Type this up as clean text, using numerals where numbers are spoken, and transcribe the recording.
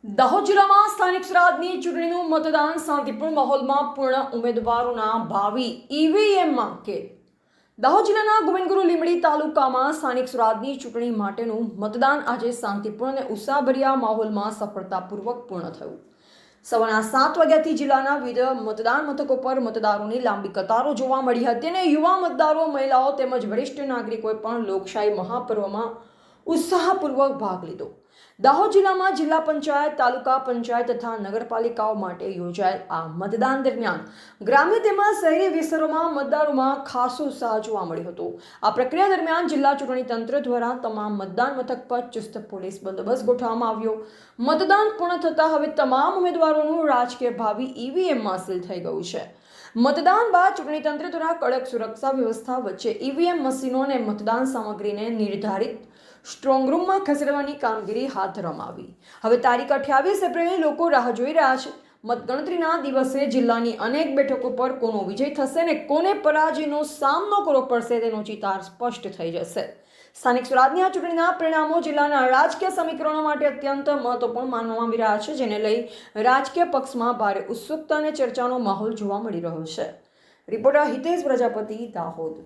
દાહોદ જિલ્લામાં સ્થાનિક સ્વરાજની ચૂંટણીનું મતદાન શાંતિપૂર્ણ માહોલમાં પૂર્ણ ઉમેદવારોના ભાવિ ઈવીએમમાં કે દાહોદ જિલ્લાના ગોવિંદગુરુ લીંબડી તાલુકામાં સ્થાનિક સ્વરાજની ચૂંટણી માટેનું મતદાન આજે શાંતિપૂર્ણ અને ઉત્સાહભર્યા માહોલમાં સફળતાપૂર્વક પૂર્ણ થયું। સવારના 7 વાગ્યાથી જિલ્લાના વિવિધ મતદાન મથકો પર મતદારોની લાંબી કતારો જોવા મળી હતી અને યુવા મતદારો, મહિલાઓ તેમજ વરિષ્ઠ નાગરિકોએ પણ લોકશાહી મહાપર્વમાં ઉત્સાહપૂર્વક ભાગ લીધો। દાહોદ જિલ્લામાં જિલ્લા પંચાયત, તાલુકા પંચાયત તથા નગરપાલિકાઓ માટે યોજાયેલ આ મતદાન દરમિયાન ગ્રામ્ય તેમજ શહેરી વિસ્તારોમાં મતદારોમાં ખાસો ઉત્સાહ જોવા મળ્યો હતો। આ પ્રક્રિયા દરમિયાન જિલ્લા ચૂંટણી તંત્ર દ્વારા તમામ મતદાન મથક પર ચુસ્ત પોલીસ બંદોબસ્ત ગોઠવવામાં આવ્યો। મતદાન પૂર્ણ થતાં હવે તમામ ઉમેદવારોનું રાજકીય ભાવિ ઈવીએમમાં સીલ થઈ ગયું છે। મતદાન બાદ ચૂંટણી તંત્ર દ્વારા કડક સુરક્ષા વ્યવસ્થા વચ્ચે ઈવીએમ મશીનો અને મતદાન સામગ્રીને નિર્ધારિત સ્ટ્રોંગ રૂમમાં ખસેડવાની કામગીરી હાથ ધરવામાં આવી। હવે તારીખ 28 એપ્રિલે લોકો રાહ જોઈ રહ્યા છે। મતગણતરીના દિવસે જિલ્લાની અનેક બેઠકો પર કોનો વિજય થશે અને કોને પરાજયનો સામનો કરવો પડશે તેનો ચિતાર સ્પષ્ટ થઈ જશે। સ્થાનિક સ્વરાજની આ ચૂંટણીના પરિણામો જિલ્લાના રાજકીય સમીકરણો માટે અત્યંત મહત્વપૂર્ણ માનવામાં આવી રહ્યા છે, જેને લઈ રાજકીય પક્ષમાં ભારે ઉત્સુકતા અને ચર્ચાનો માહોલ જોવા મળી રહ્યો છે। રિપોર્ટર હિતેશ પ્રજાપતિ, દાહોદ।